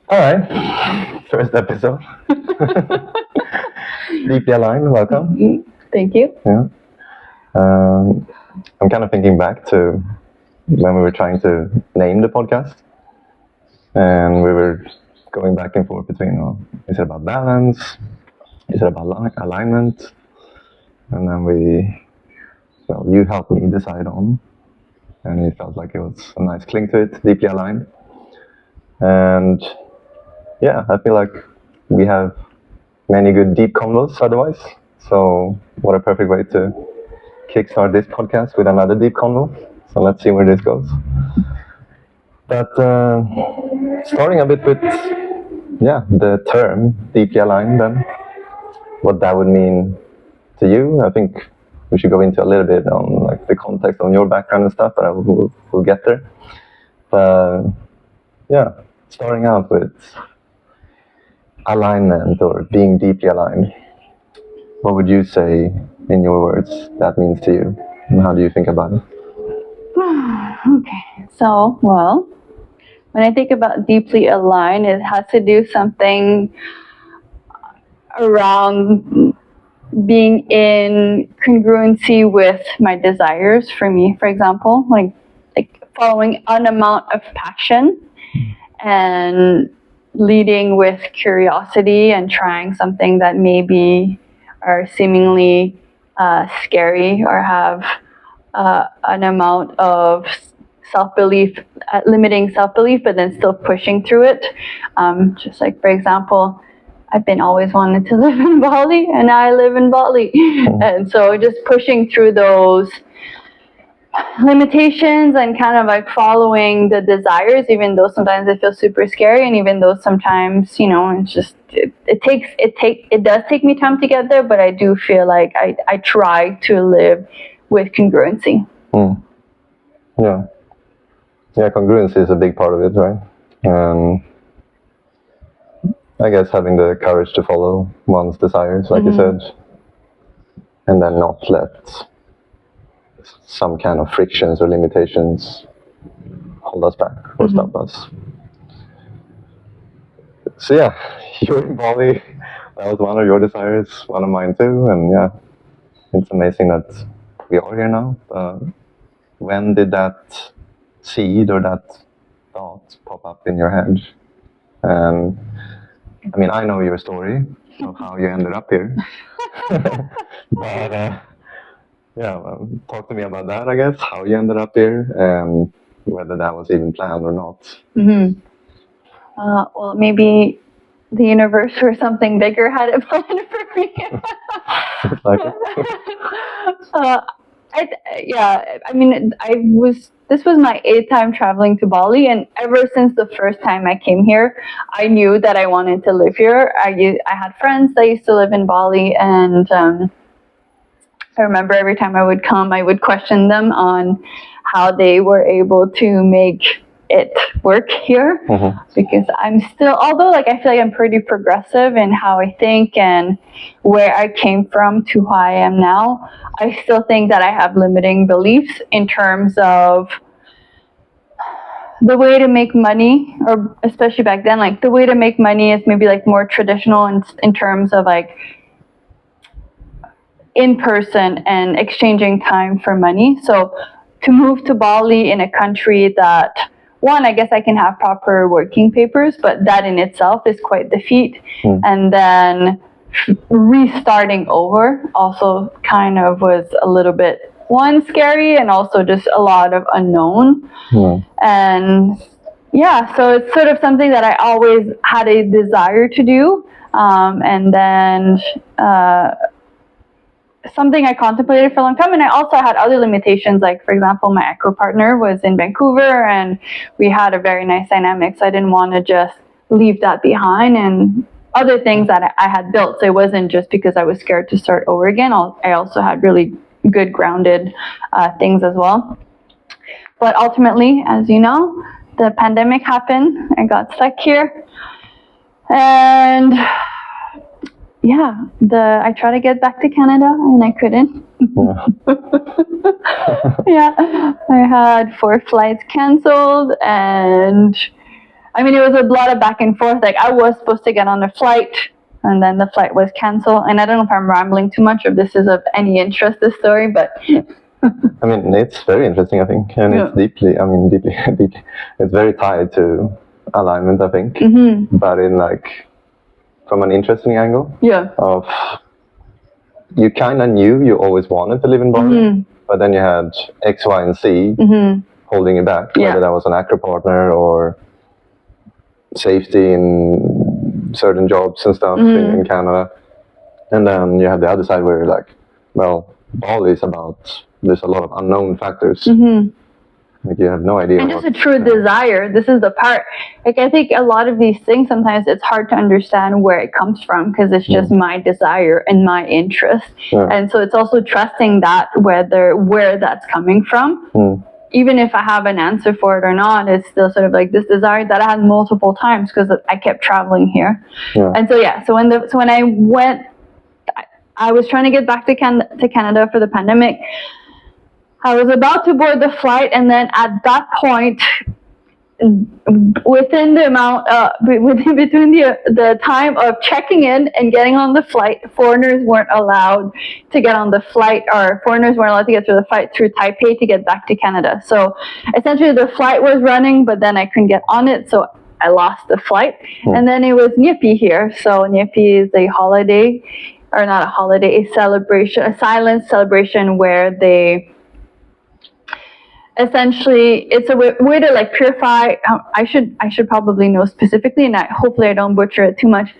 All right, first episode. Deeply aligned, welcome. Thank you. Yeah. I'm kind of thinking back to when we were trying to name the podcast, and we were going back and forth between, is it about balance? Is it about alignment? And then you helped me decide on, and it felt like it was a nice cling to it, deeply aligned. And yeah, I feel like we have many good deep convos otherwise. So what a perfect way to kickstart this podcast with another deep convo. So let's see where this goes. But starting a bit with, the term deeply aligned, then what that would mean to you. I think we should go into a little bit on like the context on your background and stuff, but we'll get there. But starting out with alignment or being deeply aligned, what would you say in your words that means to you, and how do you think about it? Okay, so, well, when I think about deeply aligned, it has to do something around being in congruency with my desires. For me, for example, like following an amount of passion and leading with curiosity and trying something that maybe are seemingly scary or have an amount of self-belief, limiting self-belief, but then still pushing through it. Just like, for example, I've been always wanted to live in Bali, and I live in Bali. And so just pushing through those limitations and kind of like following the desires, even though sometimes it feels super scary, and even though sometimes, it's just it does take me time to get there, but I do feel like I try to live with congruency. Yeah, congruency is a big part of it, right? I guess having the courage to follow one's desires, like you said, and then not let some kind of frictions or limitations hold us back or stop us. So yeah, you're in Bali. That was one of your desires, one of mine too, and yeah, it's amazing that we are here now. When did that seed or that thought pop up in your head? I mean, I know your story of how you ended up here. But talk to me about that, I guess, how you ended up here and whether that was even planned or not. Well, maybe the universe or something bigger had it planned for me. Like this was my 8th time traveling to Bali, and ever since the first time I came here, I knew that I wanted to live here. I had friends that used to live in Bali, and I remember every time I would come, I would question them on how they were able to make it work here, because I'm still, although like I feel like I'm pretty progressive in how I think and where I came from to who I am now, I still think that I have limiting beliefs in terms of the way to make money, or especially back then, like the way to make money is maybe like more traditional in terms of like in person and exchanging time for money. So to move to Bali in a country that, one, I guess I can have proper working papers, but that in itself is quite the feat. And then restarting over also kind of was a little bit, one, scary, and also just a lot of unknown. And yeah, so it's sort of something that I always had a desire to do. And then something I contemplated for a long time, and I also had other limitations, like for example, my echo partner was in Vancouver and we had a very nice dynamic, so I didn't want to just leave that behind, and other things that I had built, so it wasn't just because I was scared to start over again. I also had really good grounded things as well. But ultimately, as you know, the pandemic happened, I got stuck here, and I tried to get back to Canada and I couldn't. I had 4 flights canceled, and I mean, it was a lot of back and forth. Like I was supposed to get on a flight, and then the flight was canceled. And I don't know if I'm rambling too much, or if this is of any interest, this story, but. I mean, it's very interesting, I think, and it's deeply, it's very tied to alignment, I think, but in like, from an interesting angle of, you kind of knew you always wanted to live in Bali, but then you had X, Y, and Z holding you back, whether that was an acro partner or safety in certain jobs and stuff in Canada. And then you have the other side where you're like, well, Bali is about, there's a lot of unknown factors. Like you have no idea. And just a true desire. This is the part. Like I think a lot of these things, sometimes it's hard to understand where it comes from because it's just my desire and my interest. And so it's also trusting that where that's coming from. Even if I have an answer for it or not, it's still sort of like this desire that I had multiple times because I kept traveling here. And so when I went, I was trying to get back to Canada for the pandemic. I was about to board the flight, and then at that point, within the amount, between the time of checking in and getting on the flight, foreigners weren't allowed to get on the flight, or foreigners weren't allowed to get through the flight through Taipei to get back to Canada. So essentially, the flight was running, but then I couldn't get on it, so I lost the flight. And then it was Nyepi here. So Nyepi is a holiday, or not a holiday, a celebration, a silent celebration where they. Essentially, it's a way to like purify. I should probably know specifically, and hopefully I don't butcher it too much.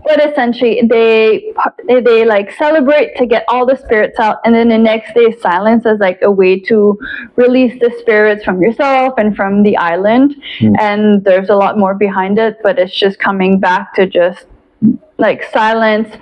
But essentially, they like celebrate to get all the spirits out, and then the next day silence as like a way to release the spirits from yourself and from the island. And there's a lot more behind it, but it's just coming back to just like silence.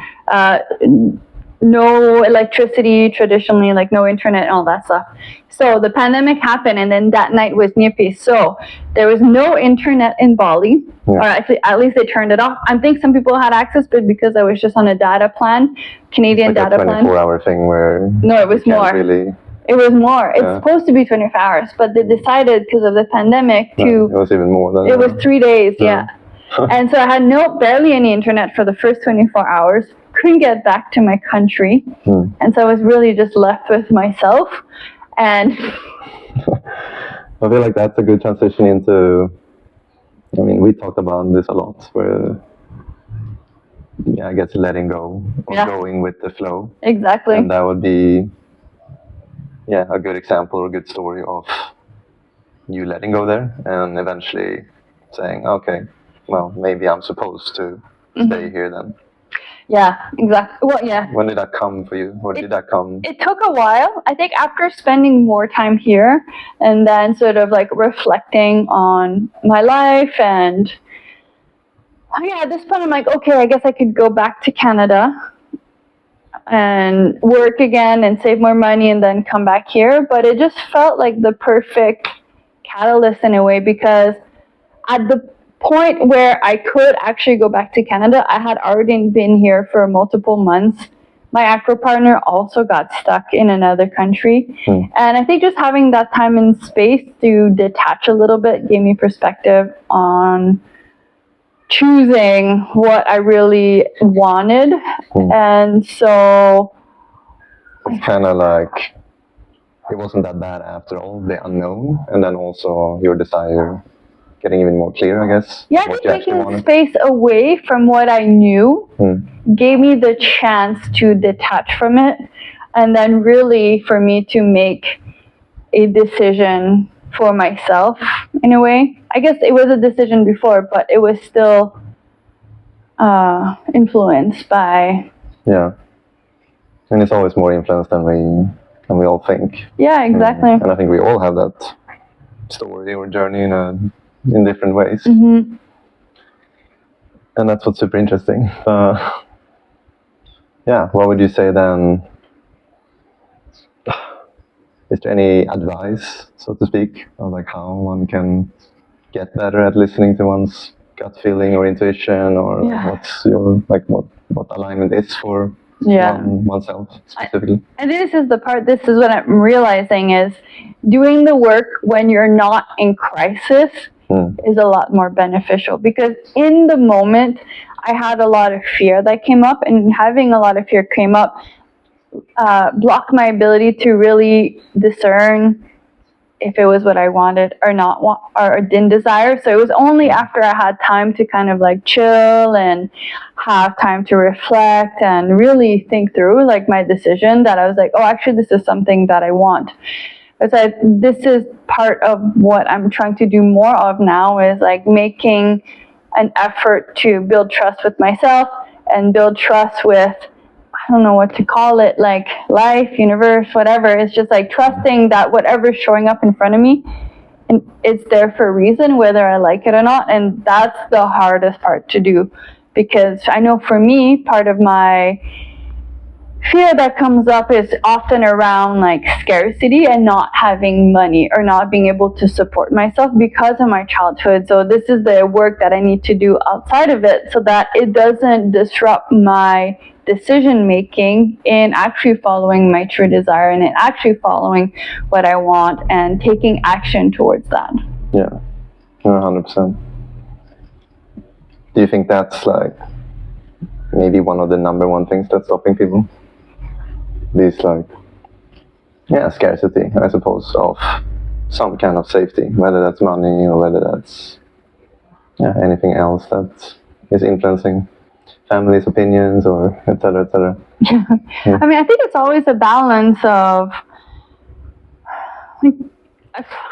No electricity traditionally, like no internet and all that stuff. So the pandemic happened, and then that night was Nyepi. So there was no internet in Bali, or actually at least they turned it off. I think some people had access, but because I was just on a data plan, Canadian it's like data a plan. 24-hour thing where no, it was more. Really... It was more. It's supposed to be 24 hours, but they decided because of the pandemic to. It was even more than. It was 3 days, and so I had barely any internet for the first 24 hours. Couldn't get back to my country, and so I was really just left with myself. And I feel like that's a good transition into. I mean, we talked about this a lot, where I guess letting go or going with the flow. Exactly. And that would be, a good example or a good story of you letting go there and eventually saying, okay, well, maybe I'm supposed to stay here then. Yeah, exactly. Well, yeah. When did that come for you? Or did that come? It took a while. I think after spending more time here and then sort of like reflecting on my life and at this point I'm like, okay, I guess I could go back to Canada and work again and save more money and then come back here. But it just felt like the perfect catalyst in a way, because at the point where I could actually go back to Canada, I had already been here for multiple months. My acro partner also got stuck in another country. And I think just having that time and space to detach a little bit gave me perspective on choosing what I really wanted. And so it's kind of like it wasn't that bad after all, the unknown, and then also your desire getting even more clear, I guess. Yeah, I think taking space away from what I knew gave me the chance to detach from it, and then really for me to make a decision for myself in a way. I guess it was a decision before, but it was still influenced by... Yeah. And it's always more influenced than we all think. Yeah, exactly. And I think we all have that story or journey in different ways. Mm-hmm. And that's what's super interesting. Yeah, what would you say then? Is there any advice, so to speak, of like how one can get better at listening to one's gut feeling or intuition, or what's your what alignment is for oneself specifically? I think this is what I'm realizing is doing the work when you're not in crisis is a lot more beneficial, because in the moment I had a lot of fear that came up, and having a lot of fear came up blocked my ability to really discern if it was what I wanted or not want, or didn't desire. So it was only after I had time to kind of like chill and have time to reflect and really think through like my decision that I was like, oh, actually this is something that I want. I said, this is part of what I'm trying to do more of now, is like making an effort to build trust with myself and build trust with, I don't know what to call it, like life, universe, whatever. It's just like trusting that whatever's showing up in front of me, and it's there for a reason, whether I like it or not. And that's the hardest part to do, because I know for me, part of my fear that comes up is often around like scarcity and not having money or not being able to support myself because of my childhood. So this is the work that I need to do outside of it, so that it doesn't disrupt my decision making in actually following my true desire and in actually following what I want and taking action towards that. Yeah, 100%. Do you think that's like maybe one of the number one things that's stopping people? These like, scarcity, I suppose, of some kind of safety, whether that's money or whether that's anything else that is influencing families' opinions or etc. etc. Yeah. I mean, I think it's always a balance of,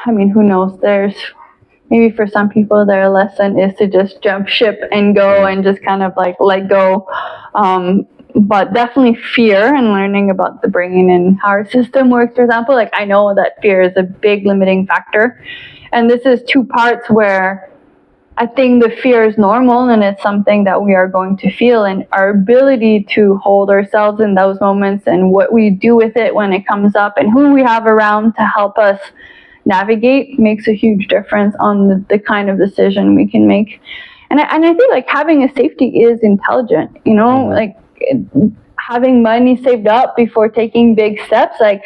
I mean, who knows? There's maybe for some people their lesson is to just jump ship and go and just kind of like let go. But definitely fear and learning about the brain and how our system works, for example. Like, I know that fear is a big limiting factor. And this is two parts where I think the fear is normal and it's something that we are going to feel, and our ability to hold ourselves in those moments and what we do with it when it comes up and who we have around to help us navigate makes a huge difference on the kind of decision we can make. And I think like having a safety is intelligent, you know, like having money saved up before taking big steps, like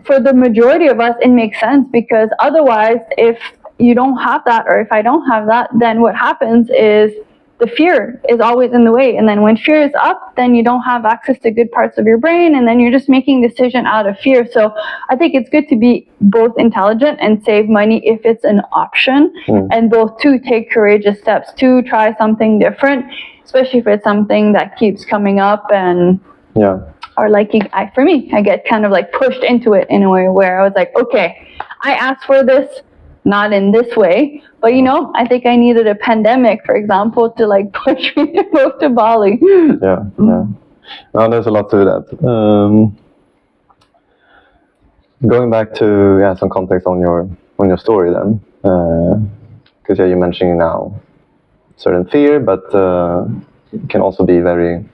for the majority of us it makes sense, because otherwise if you don't have that, or if I don't have that, then what happens is the fear is always in the way. And then when fear is up, then you don't have access to good parts of your brain, and then you're just making decision out of fear. So I think it's good to be both intelligent and save money if it's an option, and both to take courageous steps to try something different, especially if it's something that keeps coming up. And or like for me, I get kind of like pushed into it in a way where I was like, okay, I asked for this, not in this way, but you know, I think I needed a pandemic, for example, to like push me to move to Bali. Yeah. Well, there's a lot to that. Going back to some context on your story then, because you're mentioning now certain fear, but it can also be very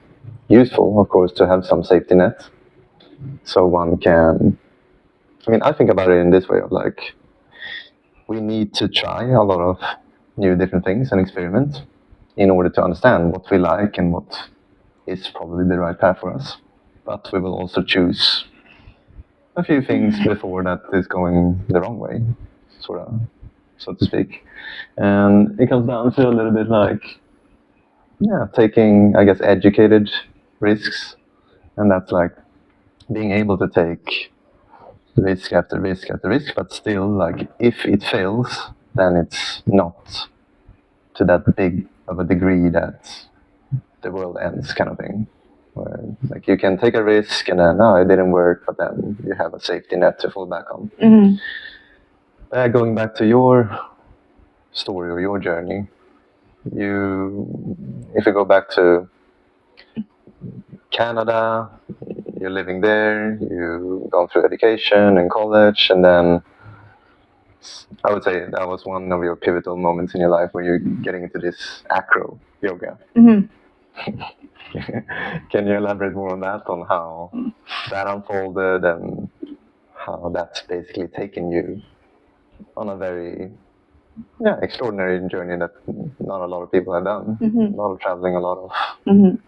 useful, of course, to have some safety net, so one can. I mean, I think about it in this way of like, we need to try a lot of new different things and experiment in order to understand what we like and what is probably the right path for us. But we will also choose a few things before that is going the wrong way, sort of, so to speak. And it comes down to a little bit like, taking, I guess, educated risks. And that's like being able to take risk after risk after risk, but still, like, if it fails, then it's not to that big of a degree that the world ends, kind of thing. Where, like, you can take a risk and then, it didn't work, but then you have a safety net to fall back on. Going back to your story or your journey, if you go back to Canada, you're living there, you've gone through education and college, and then I would say that was one of your pivotal moments in your life where you're getting into this acro yoga. Can you elaborate more on that, on how that unfolded and how that's basically taken you on a very extraordinary journey that not a lot of people have done? A lot of traveling, a lot of...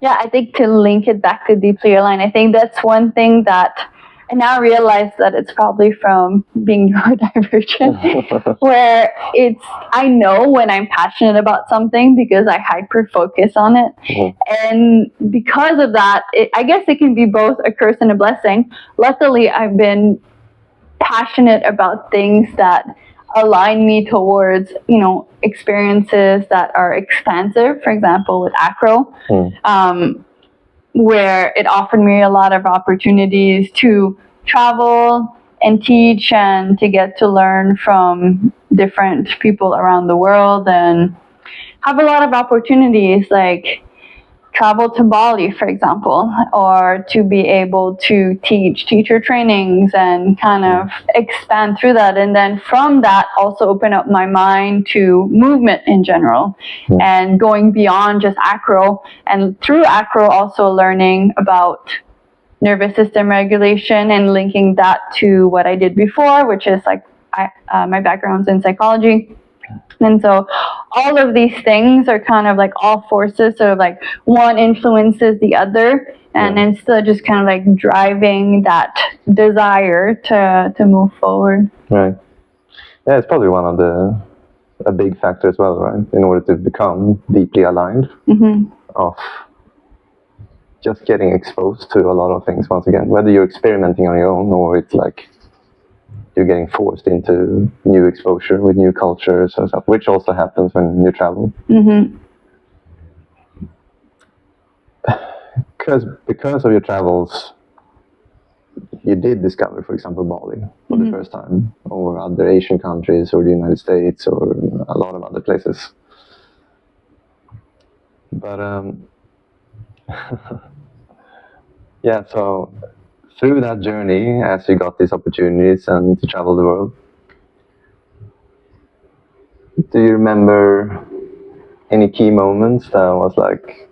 Yeah, I think to link it back to deeply aligned, I think that's one thing that I now realize that it's probably from being neurodivergent, where I know when I'm passionate about something because I hyper focus on it. And because of that, I guess it can be both a curse and a blessing. Luckily, I've been passionate about things that align me towards, experiences that are expansive. For example, with acro, where it offered me a lot of opportunities to travel and teach and to get to learn from different people around the world and have a lot of opportunities, like travel to Bali, for example, or to be able to teach teacher trainings and kind of expand through that. And then from that, also open up my mind to movement in general and going beyond just acro. And through acro, also learning about nervous system regulation and linking that to what I did before, which is like my background's in psychology. And so all of these things are kind of like all forces, sort of like one influences the other, and then still just kind of like driving that desire to move forward. Right. Yeah, it's probably one of a big factor as well, right? In order to become deeply aligned, of just getting exposed to a lot of things once again, whether you're experimenting on your own or it's like you're getting forced into new exposure with new cultures and stuff, which also happens when you travel. Because of your travels, you did discover, for example, Bali for the first time, or other Asian countries, or the United States, or a lot of other places. But yeah, so through that journey, as you got these opportunities and to travel the world, do you remember any key moments that was like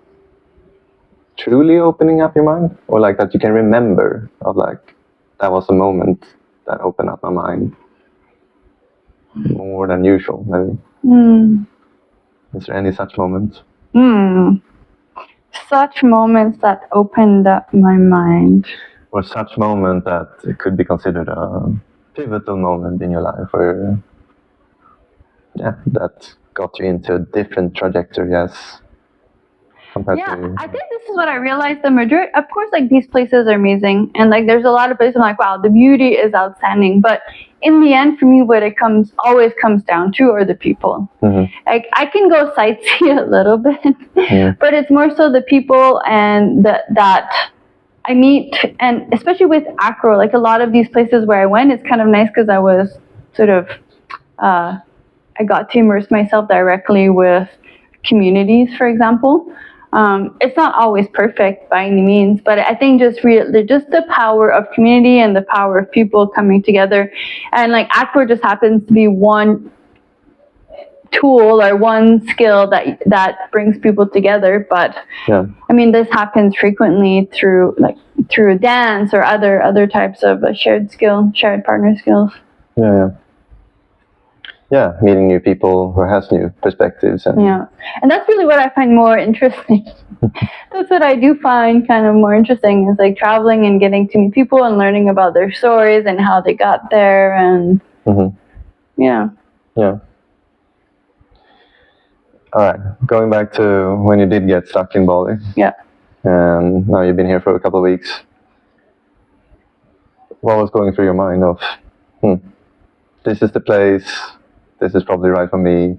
truly opening up your mind, or like that you can remember of like that was a moment that opened up my mind more than usual, maybe? Is there any such moments? Such moments that opened up my mind. Or such moment that it could be considered a pivotal moment in your life, where that got you into a different trajectory as compared to... I think this is what I realized. The majority, of course, like these places are amazing, and like there's a lot of places I'm like, wow, the beauty is outstanding. But in the end, for me, what it always comes down to are the people. Like I can go sightsee a little bit, but it's more so the people and that I meet, and especially with acro, like a lot of these places where I went, it's kind of nice because I was sort of, I got to immerse myself directly with communities, for example. It's not always perfect by any means, but I think just the power of community and the power of people coming together, and like acro just happens to be one tool or one skill that brings people together. But I mean, this happens frequently through dance or other types of shared partner skills. Yeah, meeting new people who has new perspectives. And that's really what I find more interesting. That's what I do find kind of more interesting, is like traveling and getting to meet people and learning about their stories and how they got there. And All right, going back to when you did get stuck in Bali. And now you've been here for a couple of weeks. What was going through your mind of, this is the place, this is probably right for me,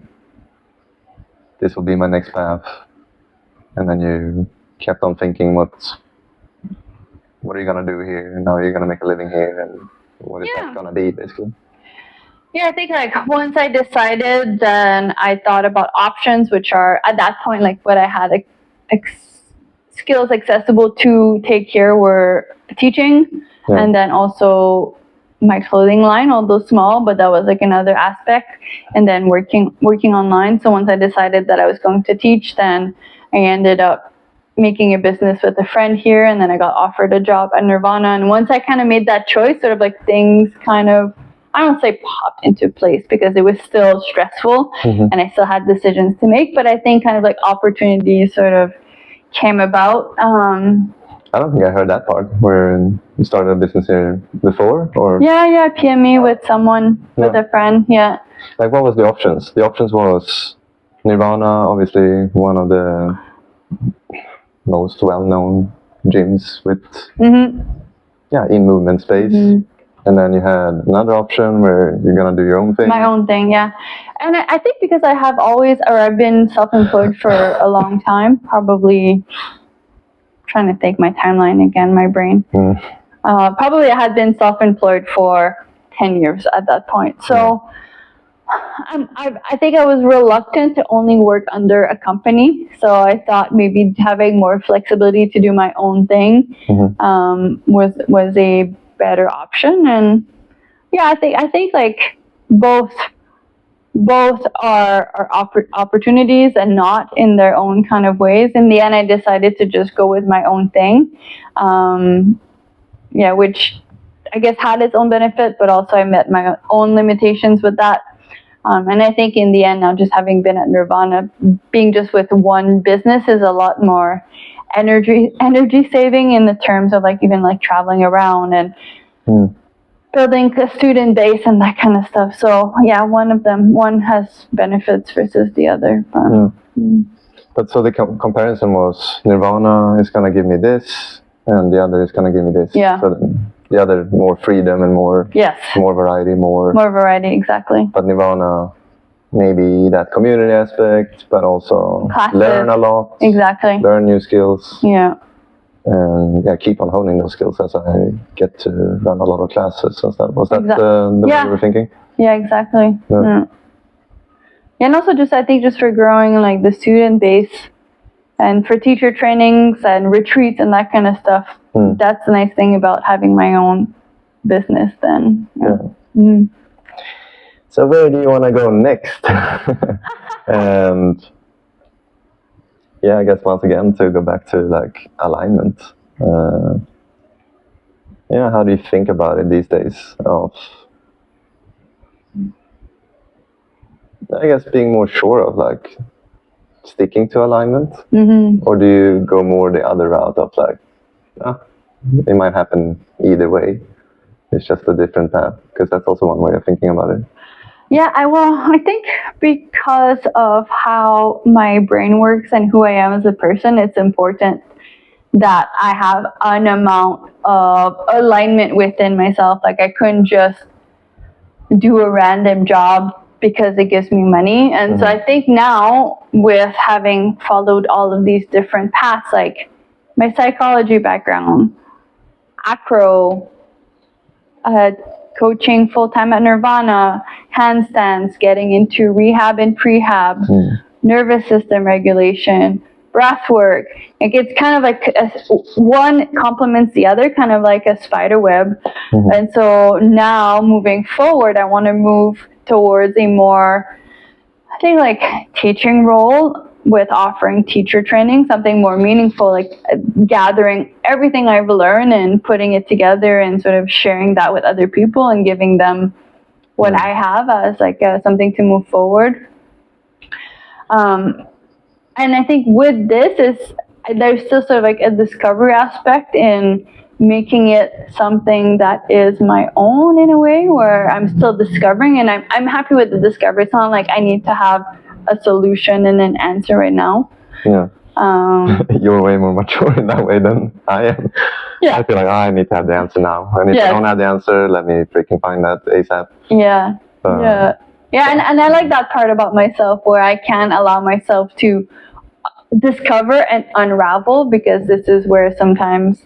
this will be my next path, and then you kept on thinking, what are you gonna do here, and how are you gonna make a living here, and what is that gonna be, basically? Yeah, I think like once I decided, then I thought about options, which are at that point like what I had skills accessible to take here were teaching, and then also my clothing line, although small, but that was like another aspect, and then working online. So once I decided that I was going to teach, then I ended up making a business with a friend here, and then I got offered a job at Nirvana. And once I kind of made that choice, sort of like things kind of, I don't say popped into place, because it was still stressful and I still had decisions to make, but I think kind of like opportunities sort of came about. I don't think I heard that part where you started a business here before, or Yeah, PME with someone, with a friend. Yeah. like what was the options? The options was Nirvana, obviously one of the most well-known gyms with in movement space. And then you had another option where you're gonna do your own thing. My own thing, yeah. And I think because I've been self-employed for a long time, probably trying to think my timeline again, my brain. Probably I had been self-employed for 10 years at that point. So I think I was reluctant to only work under a company. So I thought maybe having more flexibility to do my own thing was a better option. And yeah, I think like both are opportunities and not in their own kind of ways. In the end, I decided to just go with my own thing. Which I guess had its own benefit, but also I met my own limitations with that. And I think in the end, now just having been at Nirvana, being just with one business is a lot more energy saving in the terms of like even like traveling around and building a student base and that kind of stuff. So yeah, one has benefits versus the other. But so the comparison was Nirvana is gonna give me this, and the other is gonna give me this. Yeah. So the other more freedom and more variety, more variety, exactly. But Nirvana, maybe that community aspect, but also classes. Learn a lot. Exactly. Learn new skills. Yeah. And keep on honing those skills as I get to run a lot of classes and stuff. Was that the way you were thinking? Yeah, exactly. Yeah. And also I think just for growing like the student base and for teacher trainings and retreats and that kind of stuff, that's the nice thing about having my own business then. So where do you want to go next? And I guess once again to go back to like alignment. How do you think about it these days? Of I guess being more sure of like sticking to alignment, or do you go more the other route of like, it might happen either way. It's just a different path, because that's also one way of thinking about it. Yeah, I think because of how my brain works and who I am as a person, it's important that I have an amount of alignment within myself. Like I couldn't just do a random job because it gives me money. And so I think now with having followed all of these different paths, like my psychology background, acro, coaching full-time at Nirvana, handstands, getting into rehab and prehab, nervous system regulation, breath work. Like it's kind of like one complements the other, kind of like a spider web. And so now moving forward, I want to move towards a more, I think like teaching role with offering teacher training, something more meaningful, like gathering everything I've learned and putting it together and sort of sharing that with other people and giving them what I have as like something to move forward. And I think with this there's still sort of like a discovery aspect in making it something that is my own in a way, where I'm still discovering, and I'm happy with the discovery. It's not like I need to have a solution and an answer right now. Yeah. You're way more mature in that way than I am. Yeah. I feel like I need to have the answer now. And if I don't have the answer, let me freaking find that ASAP. Yeah. And I like that part about myself, where I can allow myself to discover and unravel, because this is where sometimes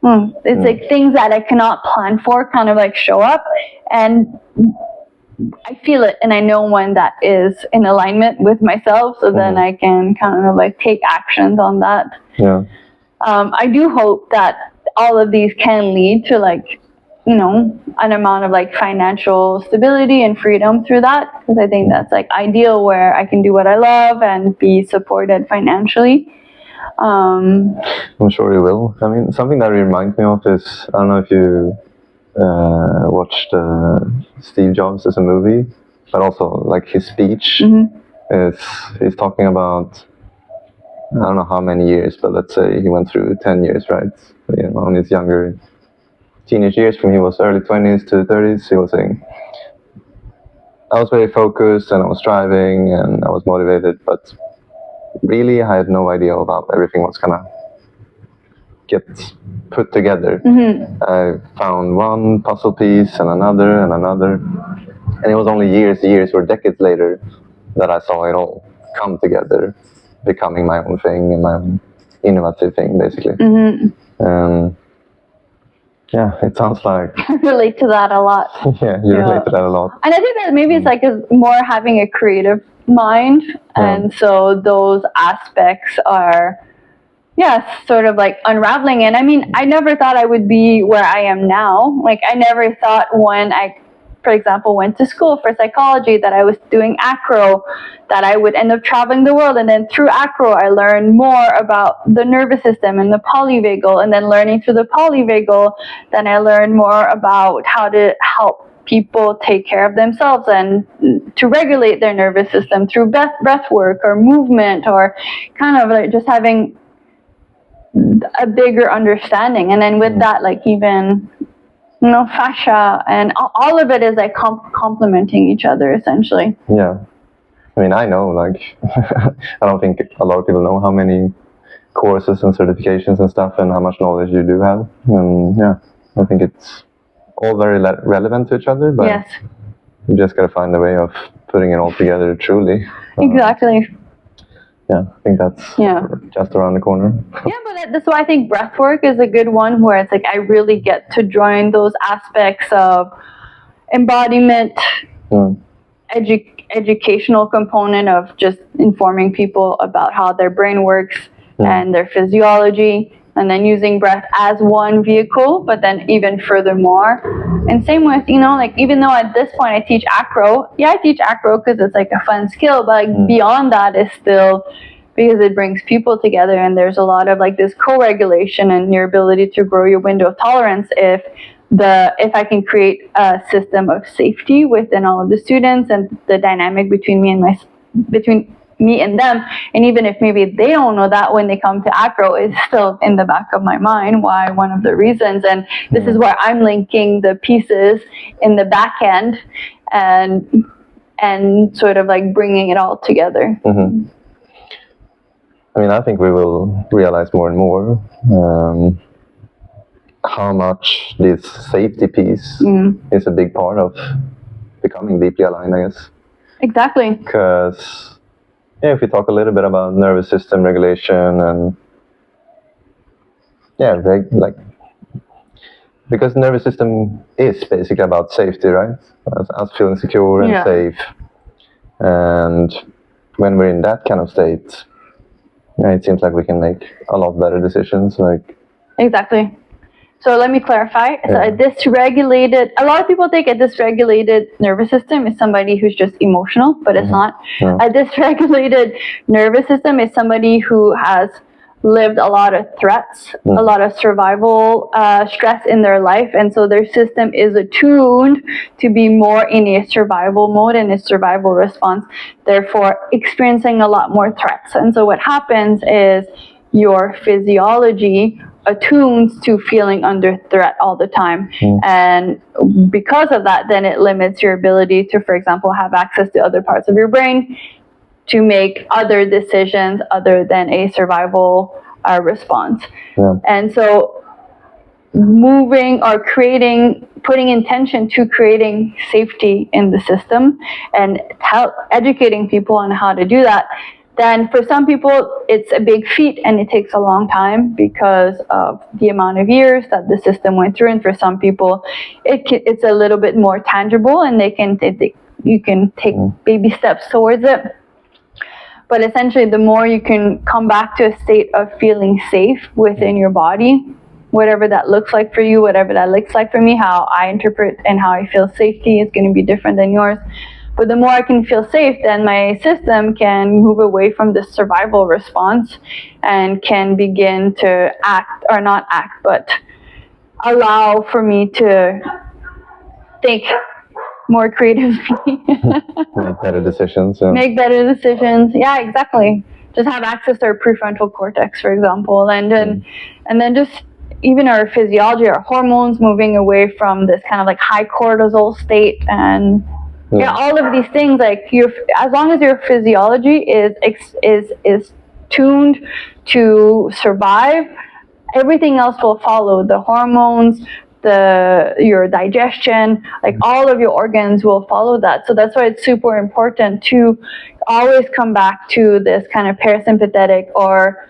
it's like things that I cannot plan for kind of like show up, and I feel it and I know when that is in alignment with myself, so then I can kind of like take actions on that. Yeah. I do hope that all of these can lead to like, an amount of like financial stability and freedom through that, because I think that's like ideal, where I can do what I love and be supported financially. I'm sure you will. I mean, something that reminds me of is, I don't know if you watched Steve Jobs as a movie, but also like his speech is he's talking about I don't know how many years, but let's say he went through 10 years, right? On his younger teenage years, from he was early 20s to 30s, he was saying, I was very focused and I was striving and I was motivated, but really I had no idea about everything was gonna get put together. I found one puzzle piece and another, and it was only years or decades later that I saw it all come together, becoming my own thing and my own innovative thing, basically. Yeah, it sounds like I relate to that a lot. yeah, you relate to that a lot. And I think that maybe it's like is more having a creative mind, and so those aspects are sort of like unraveling. And I mean, I never thought I would be where I am now. Like, I never thought when I, for example, went to school for psychology, that I was doing acro, that I would end up traveling the world. And then through acro, I learned more about the nervous system and the polyvagal. And then learning through the polyvagal, then I learned more about how to help people take care of themselves and to regulate their nervous system through breath work or movement, or kind of like just having a bigger understanding. And then with that, like even fascia and all of it is like complementing each other, essentially. Yeah, I mean, I know, like, I don't think a lot of people know how many courses and certifications and stuff and how much knowledge you do have. And yeah, I think it's all very relevant to each other, but you just gotta find a way of putting it all together truly. Exactly. Yeah, I think that's just around the corner. Yeah, but that's why I think breathwork is a good one, where it's like I really get to join those aspects of embodiment, educational component of just informing people about how their brain works and their physiology, and then using breath as one vehicle, but then even furthermore. And same with, like, even though at this point I teach acro, I teach acro because it's like a fun skill, but like beyond that is still because it brings people together, and there's a lot of like this co-regulation and your ability to grow your window of tolerance if I can create a system of safety within all of the students, and the dynamic between me and them. And even if maybe they don't know that, when they come to acro, is still in the back of my mind, why one of the reasons. And this is where I'm linking the pieces in the back end and sort of like bringing it all together. I mean, I think we will realize more and more how much this safety piece is a big part of becoming deeply aligned, I guess. Exactly. Because if we talk a little bit about nervous system regulation and because nervous system is basically about safety, right? Us feeling secure and safe. And when we're in that kind of state, it seems like we can make a lot better decisions. Exactly. So let me clarify. So a lot of people think a dysregulated nervous system is somebody who's just emotional, but it's not. A dysregulated nervous system is somebody who has lived a lot of threats, a lot of survival stress in their life, and so their system is attuned to be more in a survival mode and a survival response, therefore experiencing a lot more threats. And so what happens is your physiology attunes to feeling under threat all the time. And because of that, then it limits your ability to, for example, have access to other parts of your brain to make other decisions other than a survival response. And so moving or putting intention to creating safety in the system and educating people on how to do that, then for some people it's a big feat and it takes a long time because of the amount of years that the system went through. And for some people it's a little bit more tangible and you can take baby steps towards it. But essentially, the more you can come back to a state of feeling safe within your body, whatever that looks like for you, whatever that looks like for me, how I interpret and how I feel safety is going to be different than yours. But the more I can feel safe, then my system can move away from the survival response and can begin to act, or not act, but allow for me to think more creatively. Make better decisions. Make better decisions. Yeah, exactly. just have access to our prefrontal cortex, for example, and then just even our physiology, our hormones moving away from this kind of like high cortisol state, and all of these things, like as long as your physiology is tuned to survive, everything else will follow. The hormones, your digestion, like all of your organs will follow that. So that's why it's super important to always come back to this kind of parasympathetic or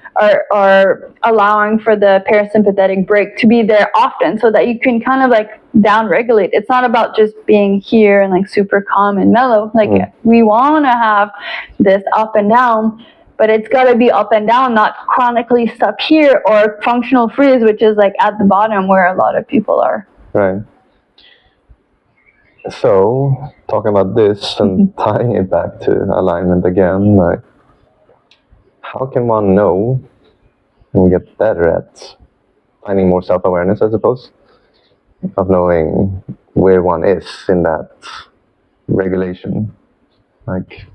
allowing for the parasympathetic break to be there often, so that you can kind of like down regulate. It's not about just being here and like super calm and mellow. Like we want to have this up and down, but it's got to be up and down, not chronically stuck here, or functional freeze, which is like at the bottom where a lot of people are. Right. So, talking about this and tying it back to alignment again, like, how can one know and get better at finding more self-awareness, I suppose, of knowing where one is in that regulation? Like,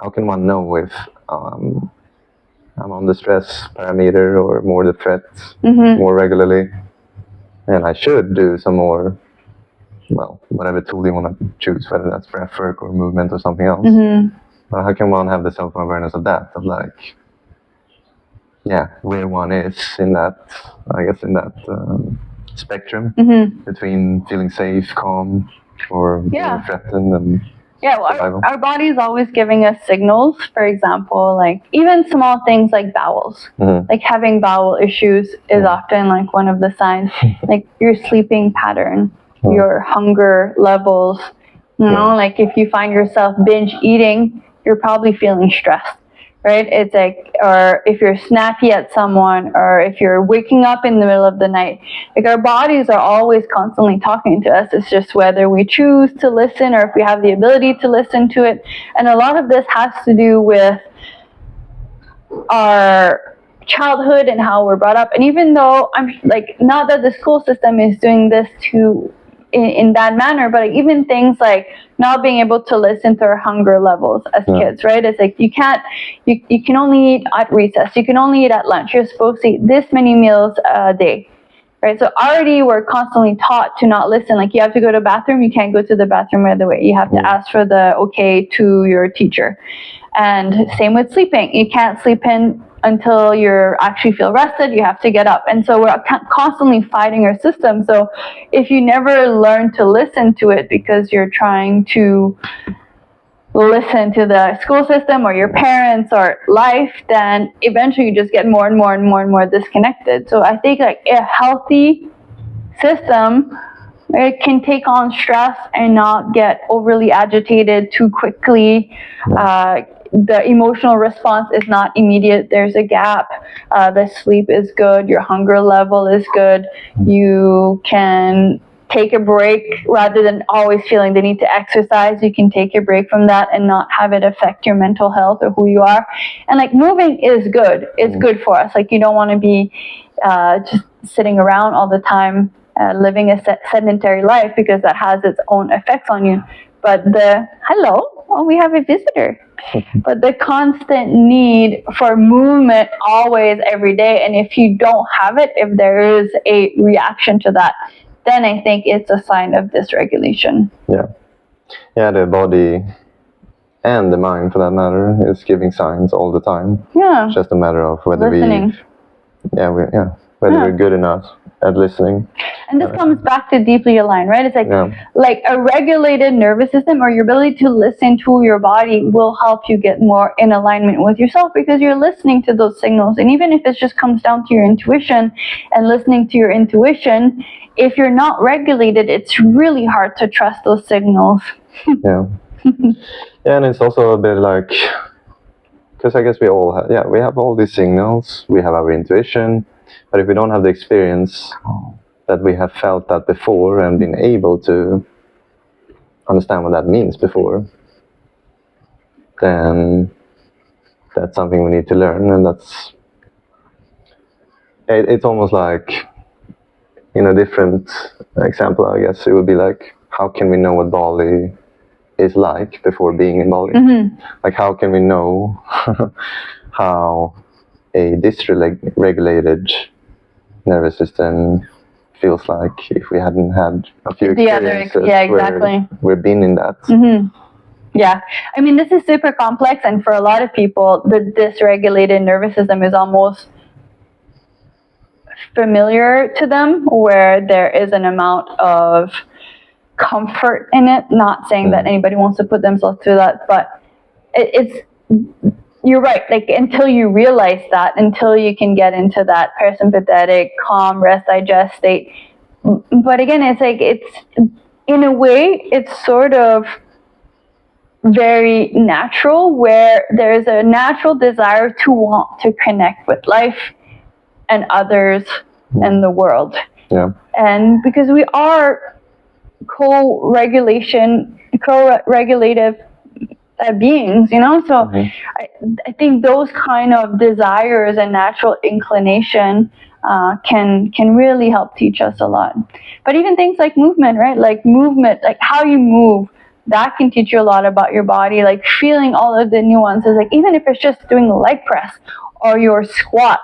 how can one know if I'm on the stress parameter or more the threat more regularly, and I should do some more, well, whatever tool you want to choose, whether that's breath work or movement or something else. But how can one have the self-awareness of that, of like, where one is in that, I guess, in that spectrum between feeling safe, calm, or being threatened and well, our body is always giving us signals. For example, like even small things like bowels, like having bowel issues is often like one of the signs. Like your sleeping pattern, your hunger levels. You know, like if you find yourself binge eating, you're probably feeling stressed, right? It's like, or if you're snappy at someone, or if you're waking up in the middle of the night. Like our bodies are always constantly talking to us. It's just whether we choose to listen or if we have the ability to listen to it. And a lot of this has to do with our childhood and how we're brought up. And even though I'm like, not that the school system is doing this in that manner, but even things like not being able to listen to our hunger levels as kids, right? It's like you can only eat at recess, you can only eat at lunch, you're supposed to eat this many meals a day, right? So already we're constantly taught to not listen. Like you have to go to the bathroom, you can't go to the bathroom right away, you have to ask for the okay to your teacher. And same with sleeping, you can't sleep in until you actually feel rested, you have to get up. And so we're constantly fighting our system. So if you never learn to listen to it because you're trying to listen to the school system or your parents or life, then eventually you just get more and more and more and more disconnected. So I think like a healthy system, it can take on stress and not get overly agitated too quickly. The emotional response is not immediate. There's a gap. The sleep is good. Your hunger level is good. You can take a break rather than always feeling the need to exercise. You can take a break from that and not have it affect your mental health or who you are. And like moving is good. It's good for us. Like you don't want to be just sitting around all the time, living a sedentary life, because that has its own effects on you. But we have a visitor. But the constant need for movement always, every day, and if you don't have it, if there is a reaction to that, then I think it's a sign of dysregulation. Yeah, the body and the mind, for that matter, is giving signs all the time. It's just a matter of whether we're good enough at listening. And this comes back to deeply aligned, right? It's like a regulated nervous system, or your ability to listen to your body, will help you get more in alignment with yourself, because you're listening to those signals. And even if it just comes down to your intuition and listening to your intuition, if you're not regulated, it's really hard to trust those signals. And it's also a bit like, because I guess we all have, we have all these signals, we have our intuition, but if we don't have the experience that we have felt that before and been able to understand what that means before, then that's something we need to learn. And it's almost like, in a different example, I guess it would be like, how can we know what Bali is like before being in Bali. Like, how can we know how a dysregulated nervous system feels like if we hadn't had a few experiences where we've been in that? Yeah, I mean, this is super complex, and for a lot of people, the dysregulated nervous system is almost familiar to them, where there is an amount of comfort in it. Not saying that anybody wants to put themselves through that, but it's you're right. Like, until you realize that, until you can get into that parasympathetic, calm, rest, digest state. But again, it's like, it's in a way, it's sort of very natural, where there's a natural desire to want to connect with life and others and the world. Yeah. And because we are co-regulative beings, you know, so I think those kind of desires and natural inclination can really help teach us a lot. But even things like movement, right? Like movement, like how you move, that can teach you a lot about your body, like feeling all of the nuances, like even if it's just doing a leg press or your squat,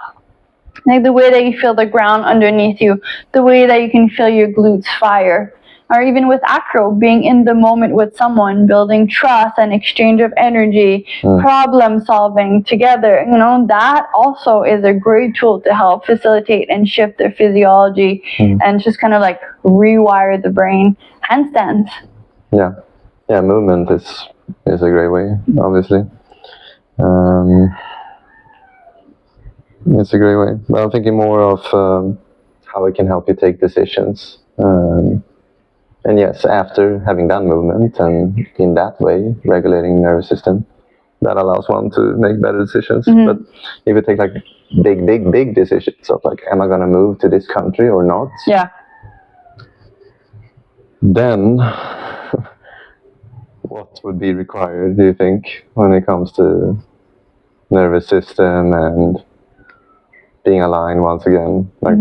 like the way that you feel the ground underneath you, the way that you can feel your glutes fire, or even with acro, being in the moment with someone, building trust and exchange of energy, problem solving together, you know, that also is a great tool to help facilitate and shift their physiology and just kind of like rewire the brain. Handstands. Yeah, movement is a great way, obviously. It's a great way. But I'm thinking more of how it can help you take decisions. And yes, after having done movement and in that way regulating nervous system, that allows one to make better decisions. But if you take like big decisions of like, am I going to move to this country or not? Yeah. Then what would be required, do you think, when it comes to nervous system and being aligned once again? Like,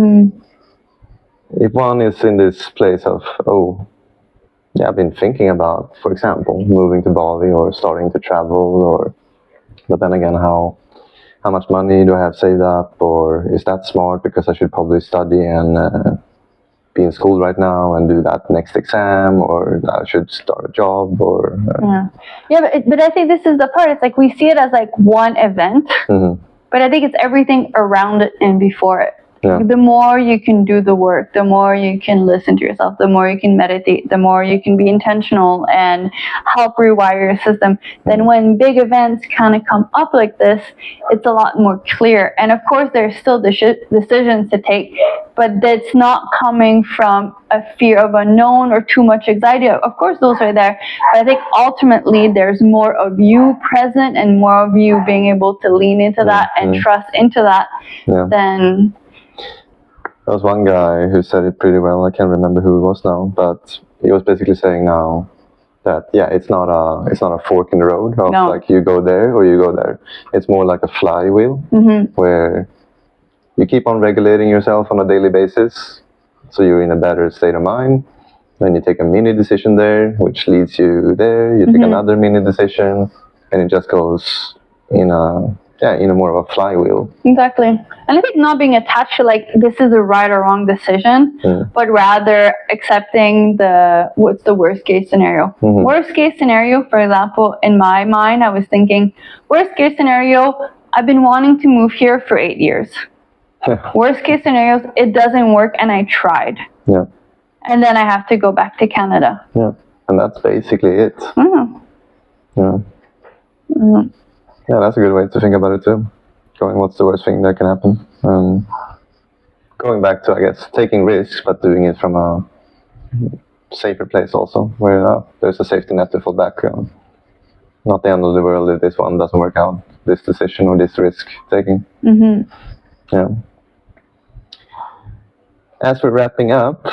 if one is in this place of, I've been thinking about, for example, moving to Bali or starting to travel, but then again, how much money do I have saved up, or is that smart because I should probably study and be in school right now and do that next exam, or I should start a job, or... but I think this is the part, it's like we see it as like one event, but I think it's everything around it and before it. Yeah. The more you can do the work, the more you can listen to yourself, the more you can meditate, the more you can be intentional and help rewire your system. Then when big events kind of come up like this, it's a lot more clear. And of course, there's still decisions to take, but that's not coming from a fear of unknown or too much anxiety. Of course, those are there. But I think ultimately there's more of you present and more of you being able to lean into that and trust into that than... There was one guy who said it pretty well. I can't remember who it was now, but he was basically saying now that it's not a fork in the road of like you go there or you go there. It's more like a flywheel where you keep on regulating yourself on a daily basis, so you're in a better state of mind. Then you take a mini decision there, which leads you there. You take another mini decision, and it just goes in a more of a flywheel. Exactly. And I think not being attached to like, this is a right or wrong decision, but rather accepting what's the worst case scenario. Worst case scenario, for example, in my mind, I was thinking, worst case scenario, I've been wanting to move here for 8 years. Worst case scenario, it doesn't work and I tried. Yeah. And then I have to go back to Canada. Yeah. And that's basically it. Yeah. Yeah, that's a good way to think about it too. Going, what's the worst thing that can happen? Going back to, I guess, taking risks, but doing it from a safer place also, where there's a safety net to fall back on. Not the end of the world if this one doesn't work out, this decision or this risk taking. Yeah. As we're wrapping up,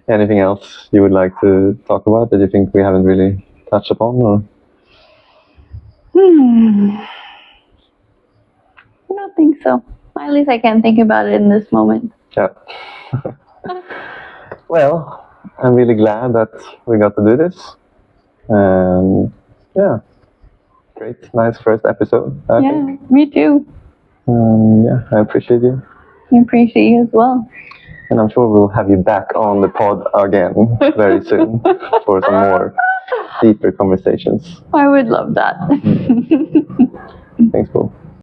anything else you would like to talk about that you think we haven't really touched upon? Or? I don't think so. At least I can't think about it in this moment. Yeah. Well, I'm really glad that we got to do this. And yeah, great, nice first episode, I think. Me too. Yeah, I appreciate you. I appreciate you as well. And I'm sure we'll have you back on the pod again very soon for some more deeper conversations. I would love that. Thanks, Paul.